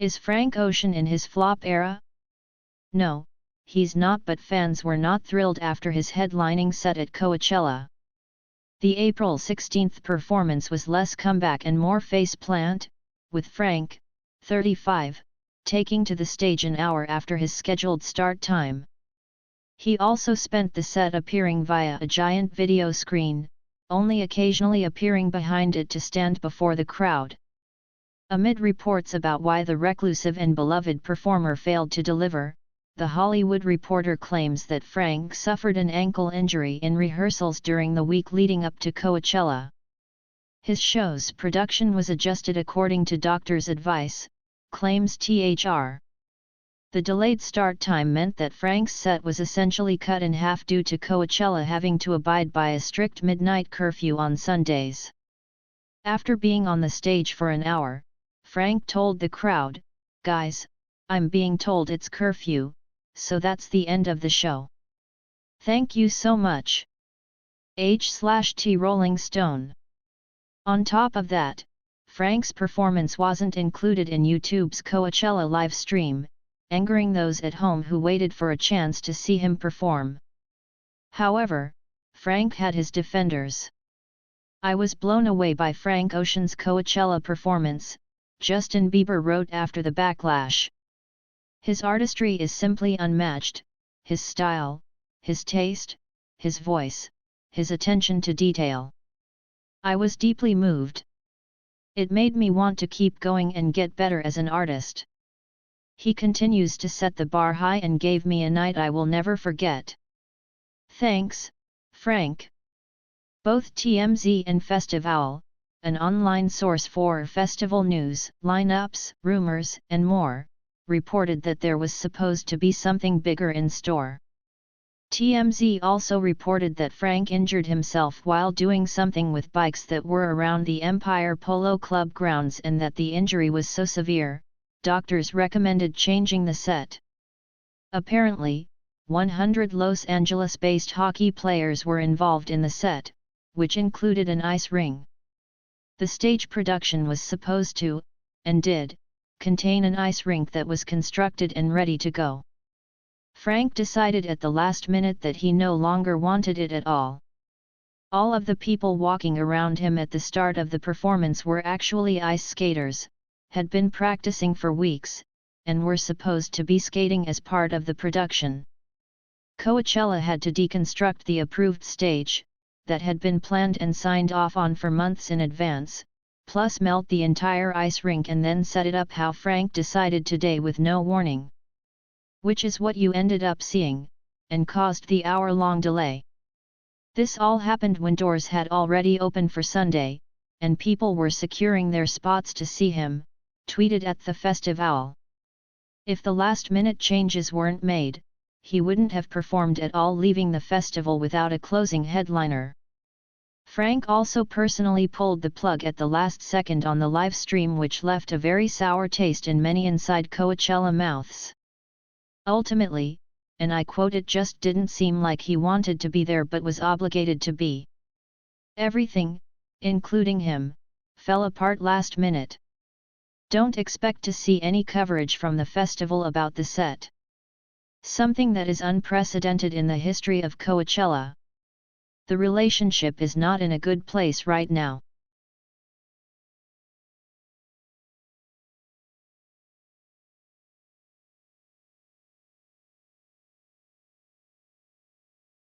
Is Frank Ocean in his flop era? No, he's not, but fans were not thrilled after his headlining set at Coachella. The April 16 performance was less comeback and more faceplant, with Frank, 35, taking to the stage an hour after his scheduled start time. He also spent the set appearing via a giant video screen, only occasionally appearing behind it to stand before the crowd. Amid reports about why the reclusive and beloved performer failed to deliver, The Hollywood Reporter claims that Frank suffered an ankle injury in rehearsals during the week leading up to Coachella. His show's production was adjusted according to doctor's advice, claims THR. The delayed start time meant that Frank's set was essentially cut in half due to Coachella having to abide by a strict midnight curfew on Sundays. After being on the stage for an hour, Frank told the crowd, "Guys, I'm being told it's curfew, so that's the end of the show. Thank you so much." H/T Rolling Stone. On top of that, Frank's performance wasn't included in YouTube's Coachella live stream, angering those at home who waited for a chance to see him perform. However, Frank had his defenders. "I was blown away by Frank Ocean's Coachella performance," Justin Bieber wrote after the backlash. "His artistry is simply unmatched, his style, his taste, his voice, his attention to detail. I was deeply moved. It made me want to keep going and get better as an artist. He continues to set the bar high and gave me a night I will never forget. Thanks, Frank." Both TMZ and Festival, an online source for festival news, lineups, rumors, and more, reported that there was supposed to be something bigger in store. TMZ also reported that Frank injured himself while doing something with bikes that were around the Empire Polo Club grounds and that the injury was so severe, doctors recommended changing the set. Apparently, 100 Los Angeles-based hockey players were involved in the set, which included an ice ring. The stage production was supposed to, and did, contain an ice rink that was constructed and ready to go. Frank decided at the last minute that he no longer wanted it at all. All of the people walking around him at the start of the performance were actually ice skaters, had been practicing for weeks, and were supposed to be skating as part of the production. Coachella had to deconstruct the approved stage, that had been planned and signed off on for months in advance, plus melt the entire ice rink and then set it up how Frank decided today with no warning. Which is what you ended up seeing, and caused the hour-long delay. This all happened when doors had already opened for Sunday, and people were securing their spots to see him, tweeted at the Festival. If the last-minute changes weren't made, he wouldn't have performed at all, leaving the festival without a closing headliner. Frank also personally pulled the plug at the last second on the live stream, which left a very sour taste in many inside Coachella mouths. Ultimately, and I quote, "It just didn't seem like he wanted to be there but was obligated to be. Everything, including him, fell apart last minute. Don't expect to see any coverage from the festival about the set. Something that is unprecedented in the history of Coachella. The relationship is not in a good place right now."